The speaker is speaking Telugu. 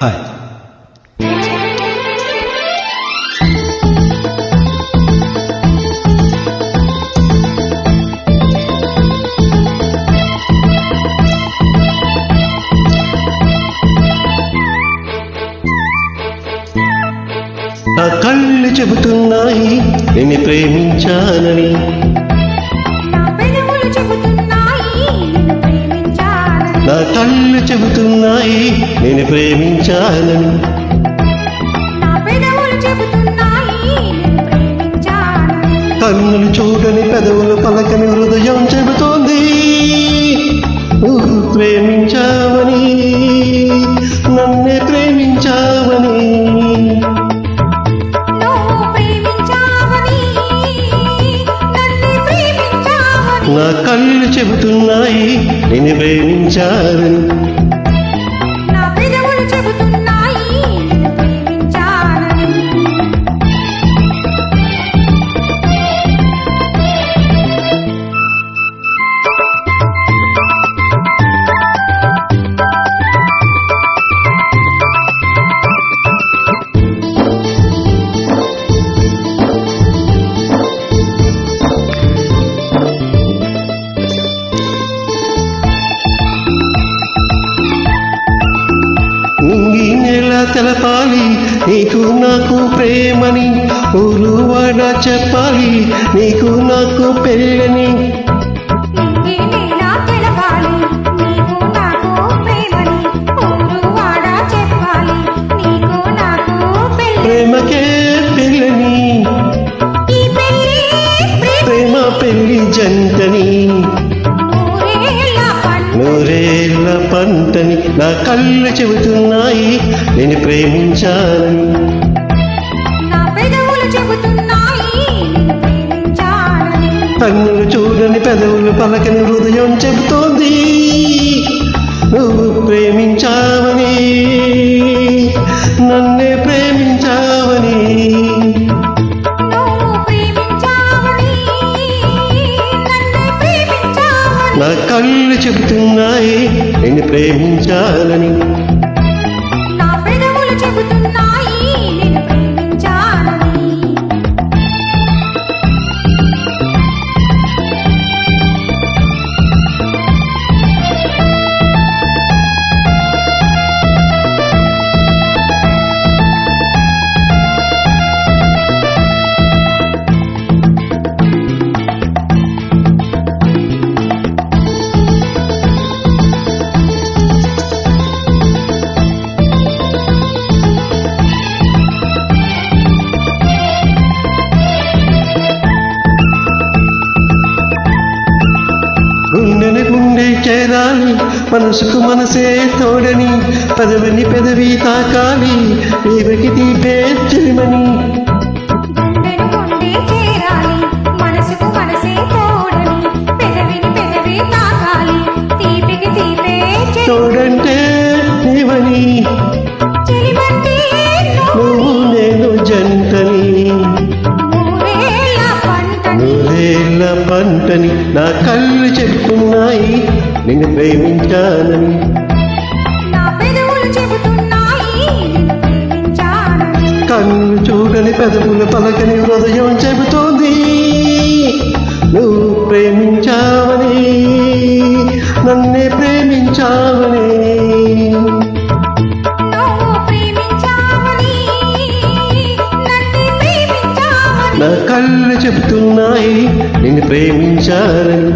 హాయ్. నా కళ్ళు చెబుతున్నాయి నిన్ను ప్రేమించానని, నా కళ్ళు చెబుతున్నాయి నేను ప్రేమించానని, కన్నులు చూడని పెదవులు పలకని హృదయం చెబుతోంది నువ్వు ప్రేమించావని, నన్నే ప్రేమించావని. నా కళ్ళు చెబుతున్నాయి నిన్ను ప్రేమించాలని, ఎలా తెలపాలి నీకు నాకు ప్రేమని, ఊరు వాడ చెప్పాలి నీకు నాకు పెళ్ళని. ప్రేమకే పెళ్ళని, ప్రేమ పెళ్ళి జంటని, నూరేళ్ల పంటని. నా కళ్ళు చెబుతున్నాయి నేను ప్రేమించాలని, కన్నులు చూడని పెదవులు పలకని హృదయం చెబుతోంది నువ్వు ప్రేమించావని, నన్నే ప్రేమించావని. నా కళ్ళు చెబుతున్నాయి నిన్ను ప్రేమించాలని, గుండెని గుండె చేరాలి మనసుకు మనసే తోడని, పెదవిని పెదవి తాకాలి తీవకి తీపే చెలిమని. తోడంటే నీవని, నువ్వు నేను జంటని, నూరేళ్ల పంటని. నా కళ్ళు చెప్తున్నాయి నిన్ను ప్రేమించానని, కన్ను చూడని పెదవులు పలకని హృదయం చెబుతోంది నువ్వు ప్రేమించావని, నన్నే ప్రేమించావని. నా కళ్ళు చెబుతున్నాయి నిన్ను ప్రేమించాలని.